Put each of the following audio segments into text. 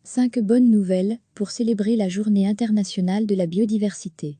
5 bonnes nouvelles pour célébrer la Journée internationale de la biodiversité.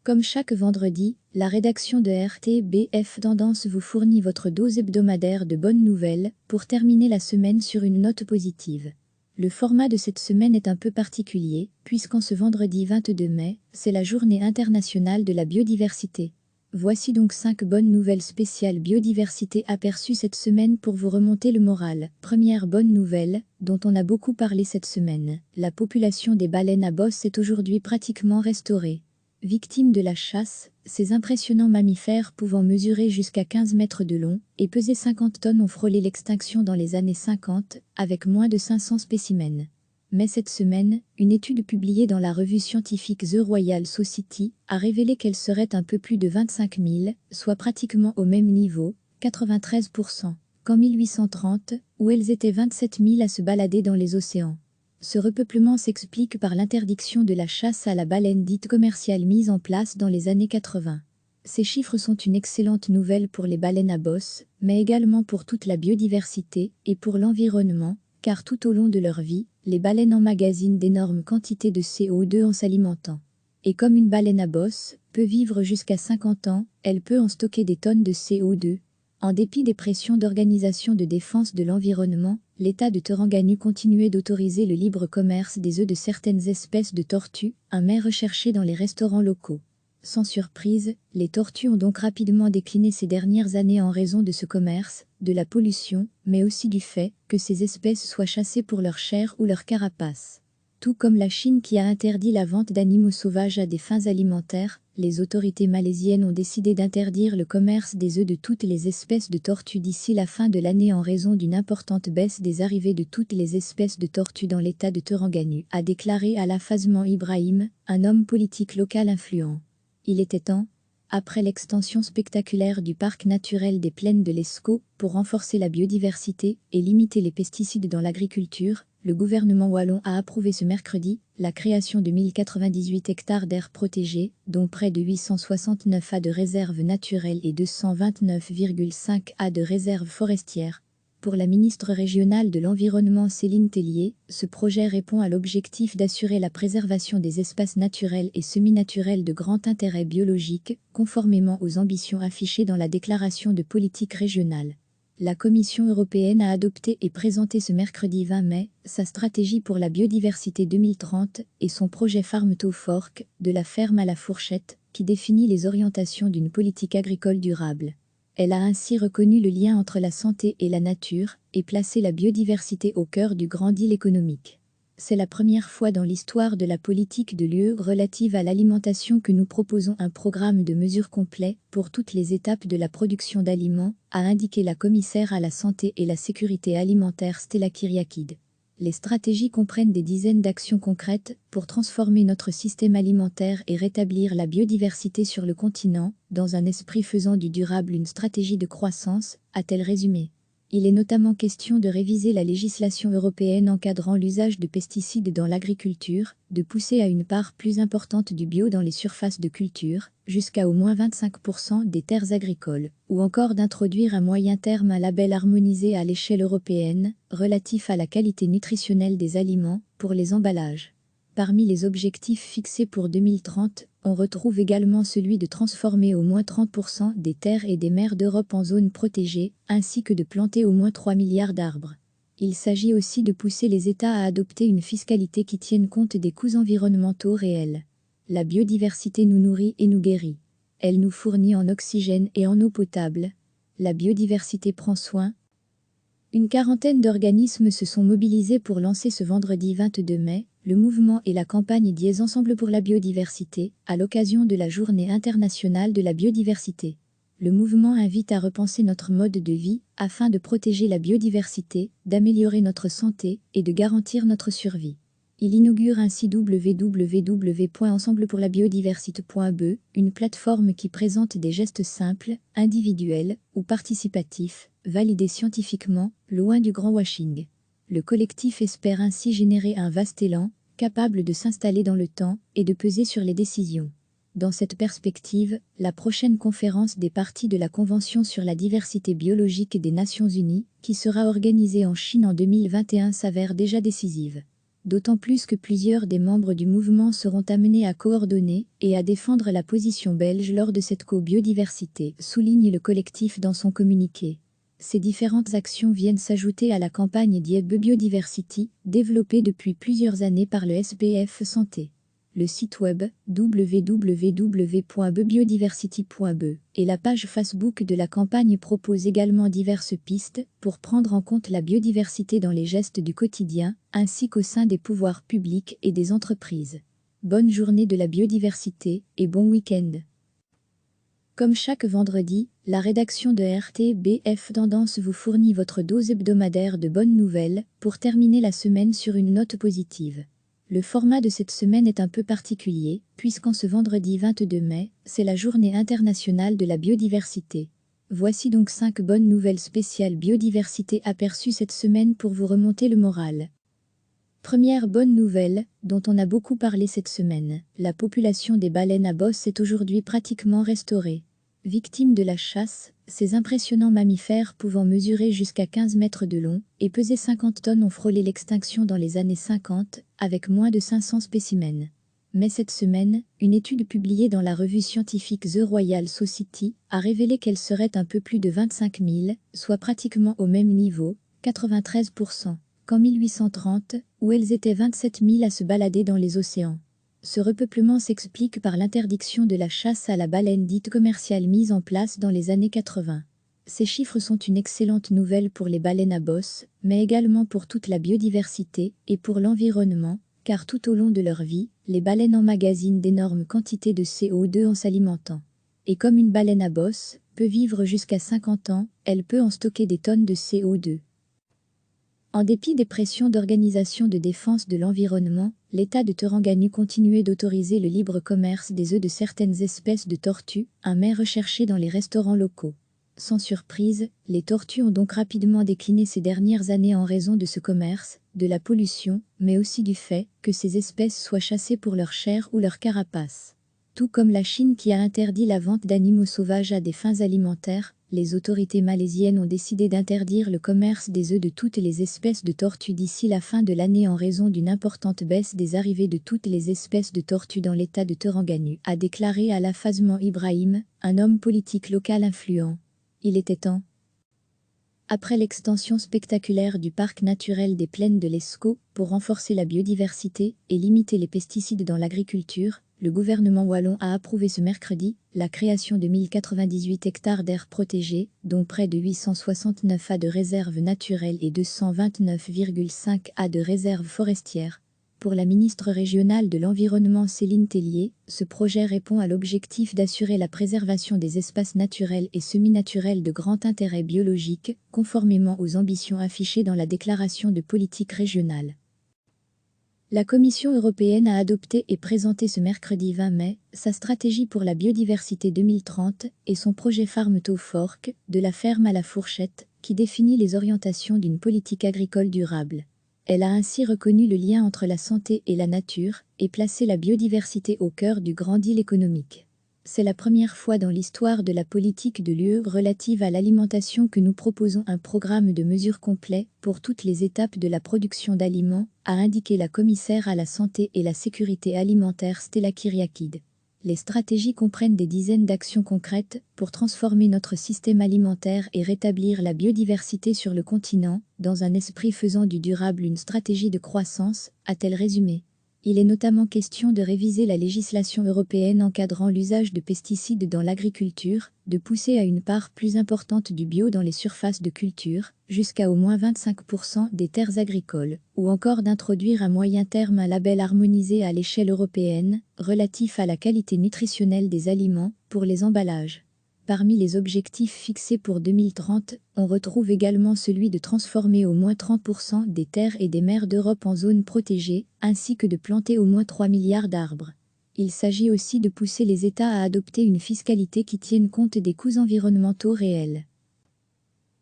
Comme chaque vendredi, la rédaction de RTBF Tendance vous fournit votre dose hebdomadaire de bonnes nouvelles pour terminer la semaine sur une note positive. Le format de cette semaine est un peu particulier, puisqu'en ce vendredi 22 mai, c'est la Journée internationale de la biodiversité. Voici donc 5 bonnes nouvelles spéciales biodiversité aperçues cette semaine pour vous remonter le moral. Première bonne nouvelle, dont on a beaucoup parlé cette semaine, la population des baleines à bosse est aujourd'hui pratiquement restaurée. Victimes de la chasse, ces impressionnants mammifères pouvant mesurer jusqu'à 15 mètres de long et peser 50 tonnes ont frôlé l'extinction dans les années 50, avec moins de 500 spécimens. Mais cette semaine, une étude publiée dans la revue scientifique The Royal Society a révélé qu'elles seraient un peu plus de 25 000, soit pratiquement au même niveau, 93%, qu'en 1830, où elles étaient 27 000 à se balader dans les océans. Ce repeuplement s'explique par l'interdiction de la chasse à la baleine dite commerciale mise en place dans les années 80. Ces chiffres sont une excellente nouvelle pour les baleines à bosse, mais également pour toute la biodiversité et pour l'environnement, car tout au long de leur vie, les baleines emmagasinent d'énormes quantités de CO2 en s'alimentant. Et comme une baleine à bosse peut vivre jusqu'à 50 ans, elle peut en stocker des tonnes de CO2. En dépit des pressions d'organisations de défense de l'environnement, l'État de Terengganu continuait d'autoriser le libre commerce des œufs de certaines espèces de tortues, un mets recherché dans les restaurants locaux. Sans surprise, les tortues ont donc rapidement décliné ces dernières années en raison de ce commerce, de la pollution, mais aussi du fait que ces espèces soient chassées pour leur chair ou leur carapace. Tout comme la Chine qui a interdit la vente d'animaux sauvages à des fins alimentaires, les autorités malaisiennes ont décidé d'interdire le commerce des œufs de toutes les espèces de tortues d'ici la fin de l'année en raison d'une importante baisse des arrivées de toutes les espèces de tortues dans l'état de Terengganu, a déclaré Ala Fazman Ibrahim, un homme politique local influent. Il était temps, après l'extension spectaculaire du parc naturel des plaines de l'Escaut, pour renforcer la biodiversité et limiter les pesticides dans l'agriculture, le gouvernement wallon a approuvé ce mercredi la création de 1098 hectares d'aires protégées, dont près de 869 ha de réserves naturelles et 229,5 ha de réserves forestières. Pour la ministre régionale de l'Environnement Céline Tellier, ce projet répond à l'objectif d'assurer la préservation des espaces naturels et semi-naturels de grand intérêt biologique, conformément aux ambitions affichées dans la déclaration de politique régionale. La Commission européenne a adopté et présenté ce mercredi 20 mai sa stratégie pour la biodiversité 2030 et son projet Farm to Fork, de la ferme à la fourchette, qui définit les orientations d'une politique agricole durable. Elle a ainsi reconnu le lien entre la santé et la nature et placé la biodiversité au cœur du grand deal économique. C'est la première fois dans l'histoire de la politique de l'UE relative à l'alimentation que nous proposons un programme de mesures complet pour toutes les étapes de la production d'aliments, a indiqué la commissaire à la santé et la sécurité alimentaire Stella Kyriakídou. Les stratégies comprennent des dizaines d'actions concrètes pour transformer notre système alimentaire et rétablir la biodiversité sur le continent, dans un esprit faisant du durable une stratégie de croissance, a-t-elle résumé. Il est notamment question de réviser la législation européenne encadrant l'usage de pesticides dans l'agriculture, de pousser à une part plus importante du bio dans les surfaces de culture, jusqu'à au moins 25% des terres agricoles, ou encore d'introduire à moyen terme un label harmonisé à l'échelle européenne, relatif à la qualité nutritionnelle des aliments, pour les emballages. Parmi les objectifs fixés pour 2030, on retrouve également celui de transformer au moins 30% des terres et des mers d'Europe en zones protégées, ainsi que de planter au moins 3 milliards d'arbres. Il s'agit aussi de pousser les États à adopter une fiscalité qui tienne compte des coûts environnementaux réels. La biodiversité nous nourrit et nous guérit. Elle nous fournit en oxygène et en eau potable. La biodiversité prend soin. Une quarantaine d'organismes se sont mobilisés pour lancer ce vendredi 22 mai, le mouvement et la campagne Dièse Ensemble pour la biodiversité, à l'occasion de la Journée internationale de la biodiversité. Le mouvement invite à repenser notre mode de vie, afin de protéger la biodiversité, d'améliorer notre santé et de garantir notre survie. Il inaugure ainsi www.ensemblepourlabiodiversité.be, une plateforme qui présente des gestes simples, individuels ou participatifs, validés scientifiquement, loin du grand washing. Le collectif espère ainsi générer un vaste élan, capable de s'installer dans le temps et de peser sur les décisions. Dans cette perspective, la prochaine conférence des parties de la Convention sur la diversité biologique des Nations Unies, qui sera organisée en Chine en 2021, s'avère déjà décisive. D'autant plus que plusieurs des membres du mouvement seront amenés à coordonner et à défendre la position belge lors de cette co-biodiversité, souligne le collectif dans son communiqué. Ces différentes actions viennent s'ajouter à la campagne d'IEB Biodiversity, développée depuis plusieurs années par le SPF Santé. Le site web www.bebiodiversity.be et la page Facebook de la campagne proposent également diverses pistes pour prendre en compte la biodiversité dans les gestes du quotidien, ainsi qu'au sein des pouvoirs publics et des entreprises. Bonne journée de la biodiversité et bon week-end. Comme chaque vendredi, la rédaction de RTBF Tendance vous fournit votre dose hebdomadaire de bonnes nouvelles pour terminer la semaine sur une note positive. Le format de cette semaine est un peu particulier, puisqu'en ce vendredi 22 mai, c'est la Journée internationale de la biodiversité. Voici donc 5 bonnes nouvelles spéciales biodiversité aperçues cette semaine pour vous remonter le moral. Première bonne nouvelle, dont on a beaucoup parlé cette semaine, la population des baleines à bosse est aujourd'hui pratiquement restaurée. Victimes de la chasse, ces impressionnants mammifères pouvant mesurer jusqu'à 15 mètres de long et peser 50 tonnes ont frôlé l'extinction dans les années 50, avec moins de 500 spécimens. Mais cette semaine, une étude publiée dans la revue scientifique The Royal Society a révélé qu'elles seraient un peu plus de 25 000, soit pratiquement au même niveau, 93%, qu'en 1830, où elles étaient 27 000 à se balader dans les océans. Ce repeuplement s'explique par l'interdiction de la chasse à la baleine dite commerciale mise en place dans les années 80. Ces chiffres sont une excellente nouvelle pour les baleines à bosse, mais également pour toute la biodiversité et pour l'environnement, car tout au long de leur vie, les baleines emmagasinent d'énormes quantités de CO2 en s'alimentant. Et comme une baleine à bosse peut vivre jusqu'à 50 ans, elle peut en stocker des tonnes de CO2. En dépit des pressions d'organisations de défense de l'environnement, l'État de Terengganu continuait d'autoriser le libre commerce des œufs de certaines espèces de tortues, un mets recherché dans les restaurants locaux. Sans surprise, les tortues ont donc rapidement décliné ces dernières années en raison de ce commerce, de la pollution, mais aussi du fait que ces espèces soient chassées pour leur chair ou leur carapace. Tout comme la Chine qui a interdit la vente d'animaux sauvages à des fins alimentaires, les autorités malaisiennes ont décidé d'interdire le commerce des œufs de toutes les espèces de tortues d'ici la fin de l'année en raison d'une importante baisse des arrivées de toutes les espèces de tortues dans l'état de Terengganu, a déclaré Ala Fazman Ibrahim, un homme politique local influent. Il était temps. Après l'extension spectaculaire du parc naturel des plaines de l'Escaut pour renforcer la biodiversité et limiter les pesticides dans l'agriculture, le gouvernement wallon a approuvé ce mercredi la création de 1098 hectares d'aires protégées, dont près de 869 ha de réserves naturelles et 229,5 ha de réserves forestières. Pour la ministre régionale de l'Environnement Céline Tellier, ce projet répond à l'objectif d'assurer la préservation des espaces naturels et semi-naturels de grand intérêt biologique, conformément aux ambitions affichées dans la déclaration de politique régionale. La Commission européenne a adopté et présenté ce mercredi 20 mai sa stratégie pour la biodiversité 2030 et son projet Farm to Fork, de la ferme à la fourchette, qui définit les orientations d'une politique agricole durable. Elle a ainsi reconnu le lien entre la santé et la nature et placé la biodiversité au cœur du grand deal économique. C'est la première fois dans l'histoire de la politique de l'UE relative à l'alimentation que nous proposons un programme de mesures complet pour toutes les étapes de la production d'aliments, a indiqué la commissaire à la santé et la sécurité alimentaire Stella Kyriakide. Les stratégies comprennent des dizaines d'actions concrètes pour transformer notre système alimentaire et rétablir la biodiversité sur le continent, dans un esprit faisant du durable une stratégie de croissance, a-t-elle résumé. Il est notamment question de réviser la législation européenne encadrant l'usage de pesticides dans l'agriculture, de pousser à une part plus importante du bio dans les surfaces de culture, jusqu'à au moins 25% des terres agricoles, ou encore d'introduire à moyen terme un label harmonisé à l'échelle européenne, relatif à la qualité nutritionnelle des aliments, pour les emballages. Parmi les objectifs fixés pour 2030, on retrouve également celui de transformer au moins 30% des terres et des mers d'Europe en zones protégées, ainsi que de planter au moins 3 milliards d'arbres. Il s'agit aussi de pousser les États à adopter une fiscalité qui tienne compte des coûts environnementaux réels.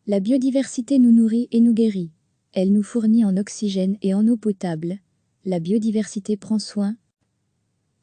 La biodiversité nous nourrit et nous guérit. Elle nous fournit en oxygène et en eau potable. La biodiversité prend soin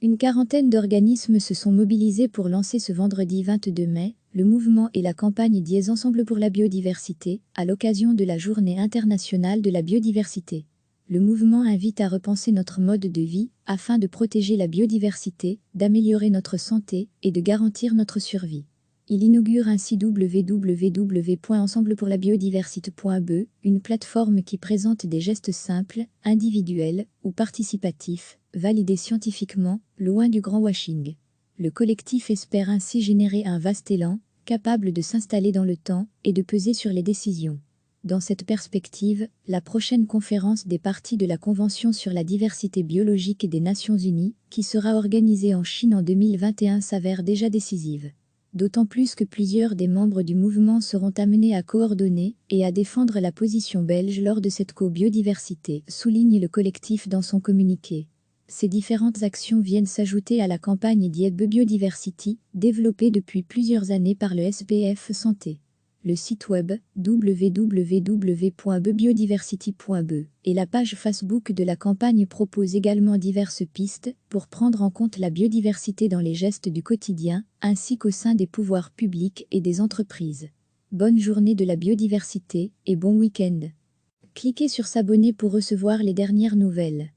Une quarantaine d'organismes se sont mobilisés pour lancer ce vendredi 22 mai le mouvement et la campagne Dièse Ensemble pour la biodiversité, à l'occasion de la Journée internationale de la biodiversité. Le mouvement invite à repenser notre mode de vie afin de protéger la biodiversité, d'améliorer notre santé et de garantir notre survie. Il inaugure ainsi www.ensemblepourlabiodiversité.be, une plateforme qui présente des gestes simples, individuels ou participatifs, validés scientifiquement, loin du grand washing. Le collectif espère ainsi générer un vaste élan, capable de s'installer dans le temps et de peser sur les décisions. Dans cette perspective, la prochaine conférence des parties de la Convention sur la diversité biologique des Nations Unies, qui sera organisée en Chine en 2021, s'avère déjà décisive. D'autant plus que plusieurs des membres du mouvement seront amenés à coordonner et à défendre la position belge lors de cette co-biodiversité, souligne le collectif dans son communiqué. Ces différentes actions viennent s'ajouter à la campagne Dièse Biodiversity, développée depuis plusieurs années par le SPF Santé. Le site web www.bebiodiversity.be et la page Facebook de la campagne proposent également diverses pistes pour prendre en compte la biodiversité dans les gestes du quotidien, ainsi qu'au sein des pouvoirs publics et des entreprises. Bonne journée de la biodiversité et bon week-end. Cliquez sur s'abonner pour recevoir les dernières nouvelles.